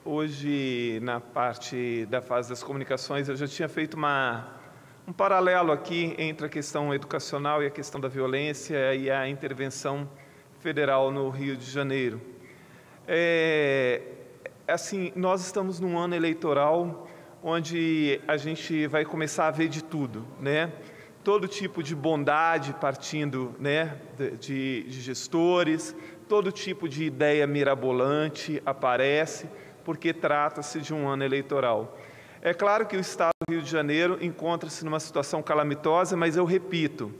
Hoje, na parte da fase das comunicações, eu já tinha feito um paralelo aqui entre a questão educacional e a questão da violência e a intervenção federal no Rio de Janeiro. Assim, nós estamos num ano eleitoral onde a gente vai começar a ver de tudo, né? Todo tipo de bondade partindo, né, de gestores, todo tipo de ideia mirabolante aparece, porque trata-se de um ano eleitoral. É claro que o Estado do Rio de Janeiro encontra-se numa situação calamitosa, mas eu repito,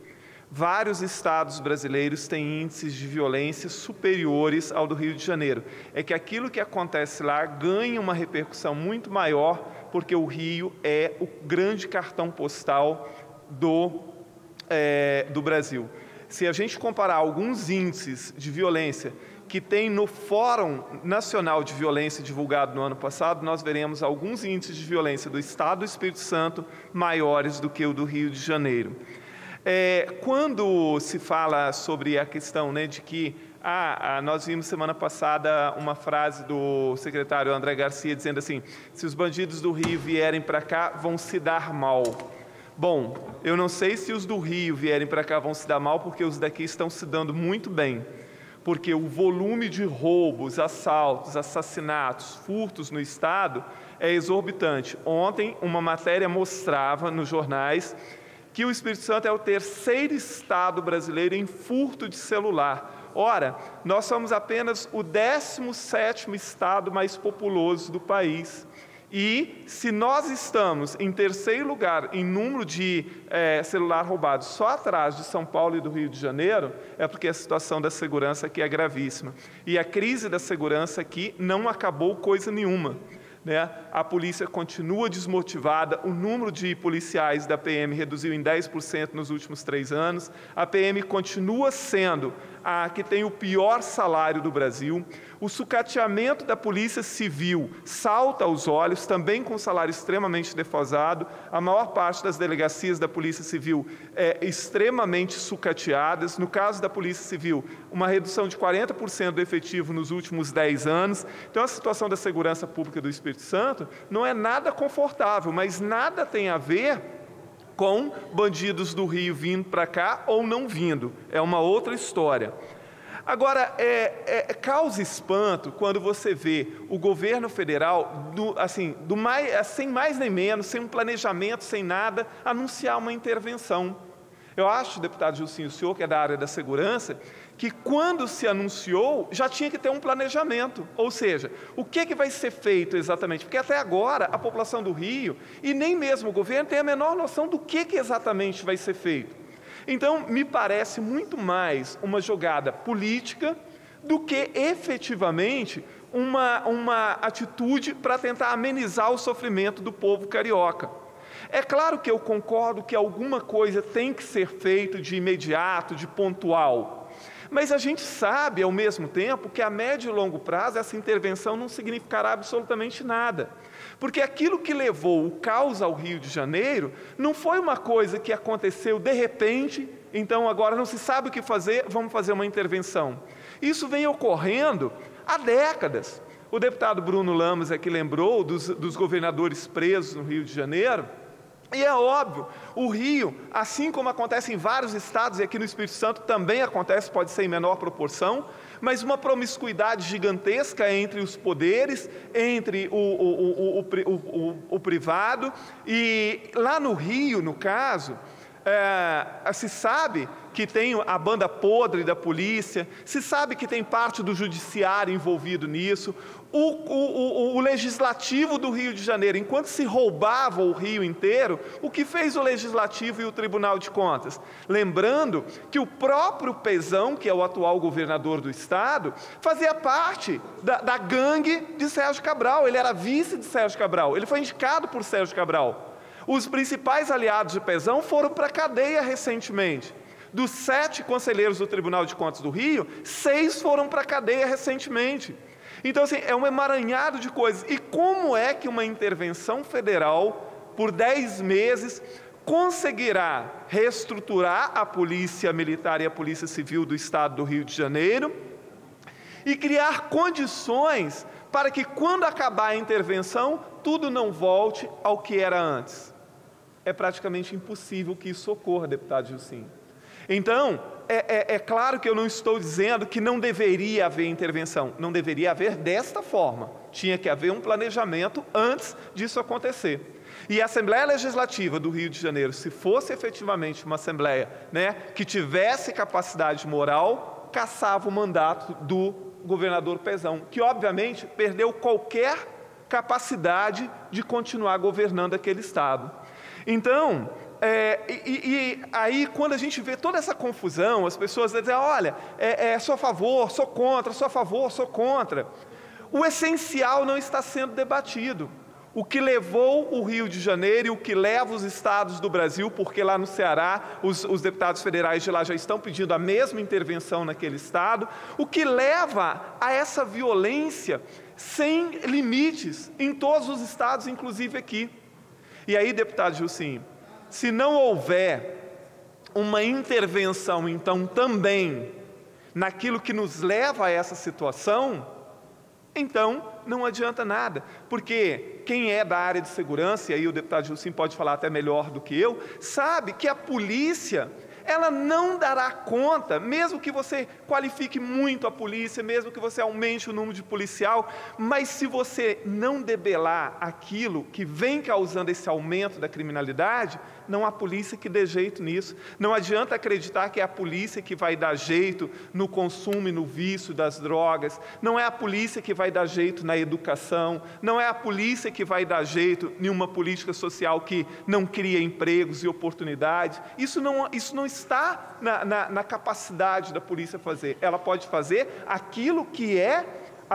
vários estados brasileiros têm índices de violência superiores ao do Rio de Janeiro. É que aquilo que acontece lá ganha uma repercussão muito maior, porque o Rio é o grande cartão postal do Brasil. Se a gente comparar alguns índices de violência que tem no Fórum Nacional de Violência divulgado no ano passado, nós veremos alguns índices de violência do Estado do Espírito Santo maiores do que o do Rio de Janeiro. Quando se fala sobre a questão, né, de que nós vimos semana passada uma frase do secretário André Garcia dizendo assim: se os bandidos do Rio vierem para cá, vão se dar mal. Bom, eu não sei se os do Rio vierem para cá vão se dar mal, porque os daqui estão se dando muito bem. Porque o volume de roubos, assaltos, assassinatos, furtos no Estado é exorbitante. Ontem, uma matéria mostrava nos jornais que o Espírito Santo é o terceiro estado brasileiro em furto de celular. Ora, nós somos apenas o 17º estado mais populoso do país. E se nós estamos em terceiro lugar em número de celular roubado, só atrás de São Paulo e do Rio de Janeiro, é porque a situação da segurança aqui é gravíssima. E a crise da segurança aqui não acabou coisa nenhuma, né? A polícia continua desmotivada, o número de policiais da PM reduziu em 10% nos últimos 3 anos, a PM continua sendo a que tem o pior salário do Brasil, o sucateamento da Polícia Civil salta aos olhos, também com salário extremamente defasado, a maior parte das delegacias da Polícia Civil é extremamente sucateadas, no caso da Polícia Civil, uma redução de 40% do efetivo nos últimos 10 anos, então a situação da segurança pública do Espírito Santo não é nada confortável, mas nada tem a ver com bandidos do Rio vindo para cá ou não vindo, é uma outra história. Agora, causa espanto quando você vê o governo federal, sem mais nem menos, sem um planejamento, sem nada, anunciar uma intervenção. Eu acho, deputado Gilcinho, o senhor que é da área da segurança, que quando se anunciou, já tinha que ter um planejamento. Ou seja, o que vai ser feito exatamente? Porque até agora a população do Rio, e nem mesmo o governo, tem a menor noção do que exatamente vai ser feito. Então, me parece muito mais uma jogada política do que efetivamente uma atitude para tentar amenizar o sofrimento do povo carioca. É claro que eu concordo que alguma coisa tem que ser feita de imediato, de pontual, mas a gente sabe, ao mesmo tempo, que a médio e longo prazo essa intervenção não significará absolutamente nada. Porque aquilo que levou o caos ao Rio de Janeiro não foi uma coisa que aconteceu de repente, então agora não se sabe o que fazer, vamos fazer uma intervenção. Isso vem ocorrendo há décadas. O deputado Bruno Lamas aqui lembrou dos governadores presos no Rio de Janeiro. E é óbvio, o Rio, assim como acontece em vários estados, e aqui no Espírito Santo também acontece, pode ser em menor proporção, mas uma promiscuidade gigantesca entre os poderes, entre o privado, e lá no Rio, no caso, se sabe que tem a banda podre da polícia, se sabe que tem parte do judiciário envolvido nisso, o legislativo do Rio de Janeiro, enquanto se roubava o Rio inteiro, o que fez o legislativo e o Tribunal de Contas? Lembrando que o próprio Pezão, que é o atual governador do estado, fazia parte da gangue de Sérgio Cabral, ele era vice de Sérgio Cabral, ele foi indicado por Sérgio Cabral. Os principais aliados de Pezão foram para a cadeia recentemente. Dos 7 conselheiros do Tribunal de Contas do Rio, 6 foram para a cadeia recentemente. Então, assim, é um emaranhado de coisas. E como é que uma intervenção federal, por 10 meses, conseguirá reestruturar a Polícia Militar e a Polícia Civil do Estado do Rio de Janeiro e criar condições para que quando acabar a intervenção, tudo não volte ao que era antes. É praticamente impossível que isso ocorra, deputado Gilcinho. Então, é claro que eu não estou dizendo que não deveria haver intervenção, não deveria haver desta forma, tinha que haver um planejamento antes disso acontecer. E a Assembleia Legislativa do Rio de Janeiro, se fosse efetivamente uma Assembleia, que tivesse capacidade moral, cassava o mandato do governador Pezão, que obviamente perdeu qualquer capacidade de continuar governando aquele estado. Então, aí quando a gente vê toda essa confusão, as pessoas dizem, olha, sou a favor, sou contra, sou a favor, sou contra. O essencial não está sendo debatido. O que levou o Rio de Janeiro e o que leva os estados do Brasil, porque lá no Ceará os deputados federais de lá já estão pedindo a mesma intervenção naquele estado, o que leva a essa violência sem limites em todos os estados, inclusive aqui. E aí, deputado Gilcinho, se não houver uma intervenção, então, também naquilo que nos leva a essa situação, então não adianta nada, porque quem é da área de segurança, e aí o deputado Gilcinho pode falar até melhor do que eu, sabe que a polícia, ela não dará conta, mesmo que você qualifique muito a polícia, mesmo que você aumente o número de policial, mas se você não debelar aquilo que vem causando esse aumento da criminalidade, não há polícia que dê jeito nisso. Não adianta acreditar que é a polícia que vai dar jeito no consumo e no vício das drogas, não é a polícia que vai dar jeito na educação, não é a polícia que vai dar jeito em uma política social que não cria empregos e oportunidades. Isso não está na capacidade da polícia fazer. Ela pode fazer aquilo que é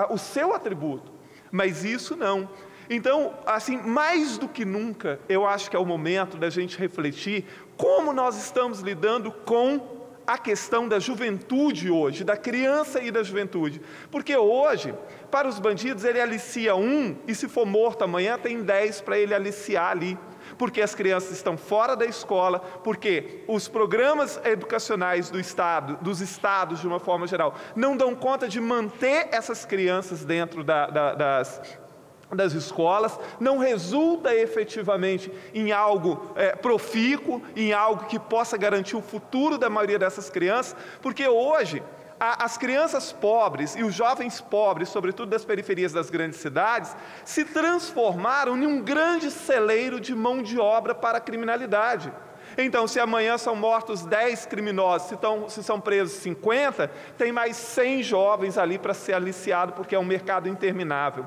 o seu atributo, mas isso não. Então, assim, mais do que nunca, eu acho que é o momento da gente refletir como nós estamos lidando com a questão da juventude hoje, da criança e da juventude. Porque hoje, para os bandidos, ele alicia um, e se for morto amanhã, tem 10 para ele aliciar ali. Porque as crianças estão fora da escola, porque os programas educacionais do Estado, dos estados de uma forma geral, não dão conta de manter essas crianças dentro das escolas, não resulta efetivamente em algo profícuo, em algo que possa garantir o futuro da maioria dessas crianças, porque hoje as crianças pobres e os jovens pobres, sobretudo das periferias das grandes cidades, se transformaram em um grande celeiro de mão de obra para a criminalidade. Então, se amanhã são mortos 10 criminosos, se são presos 50, tem mais 100 jovens ali para ser aliciado, porque é um mercado interminável.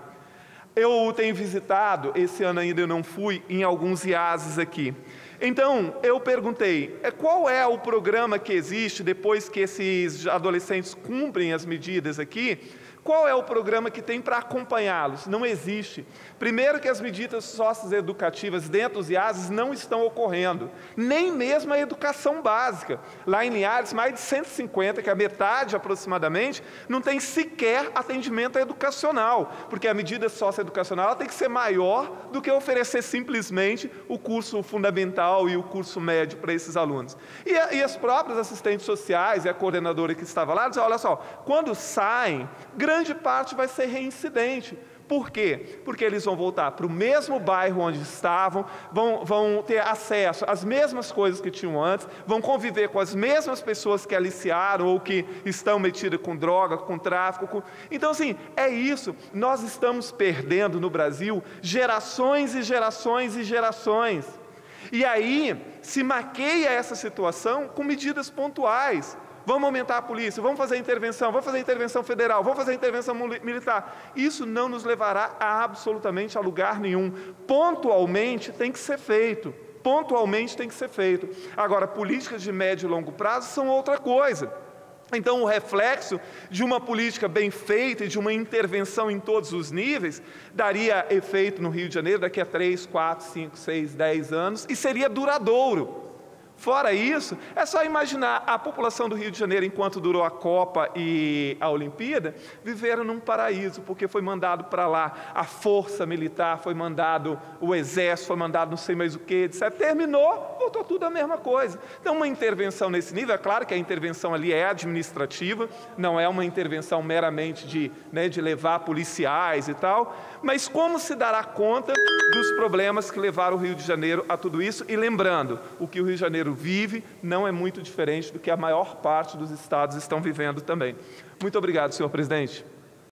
Eu tenho visitado, esse ano ainda eu não fui, em alguns IASs aqui. Então, eu perguntei, qual é o programa que existe depois que esses adolescentes cumprem as medidas aqui? Qual é o programa que tem para acompanhá-los? Não existe. Primeiro que as medidas socioeducativas dentro dos IASs não estão ocorrendo, nem mesmo a educação básica. Lá em Linhares, mais de 150, que é a metade aproximadamente, não tem sequer atendimento educacional, porque a medida socioeducacional tem que ser maior do que oferecer simplesmente o curso fundamental e o curso médio para esses alunos. E as próprias assistentes sociais e a coordenadora que estava lá, diziam, olha só, quando saem, grande parte vai ser reincidente. Por quê? Porque eles vão voltar para o mesmo bairro onde estavam, vão ter acesso às mesmas coisas que tinham antes, vão conviver com as mesmas pessoas que aliciaram ou que estão metidas com droga, com tráfico. Então, assim, é isso. Nós estamos perdendo no Brasil gerações e gerações e gerações. E aí se maqueia essa situação com medidas pontuais. Vamos aumentar a polícia, vamos fazer intervenção federal, vamos fazer intervenção militar. Isso não nos levará absolutamente a lugar nenhum. Pontualmente tem que ser feito. Pontualmente tem que ser feito. Agora, políticas de médio e longo prazo são outra coisa. Então, o reflexo de uma política bem feita e de uma intervenção em todos os níveis daria efeito no Rio de Janeiro daqui a 3, 4, 5, 6, 10 anos e seria duradouro. Fora isso, é só imaginar a população do Rio de Janeiro, enquanto durou a Copa e a Olimpíada, viveram num paraíso, porque foi mandado para lá a força militar, foi mandado o exército, foi mandado não sei mais o que, etc. Terminou, voltou tudo a mesma coisa. Então, uma intervenção nesse nível, é claro que a intervenção ali é administrativa, não é uma intervenção meramente de levar policiais e tal, mas como se dará conta dos problemas que levaram o Rio de Janeiro a tudo isso? E lembrando, o que o Rio de Janeiro vive não é muito diferente do que a maior parte dos estados estão vivendo também. Muito obrigado, senhor presidente.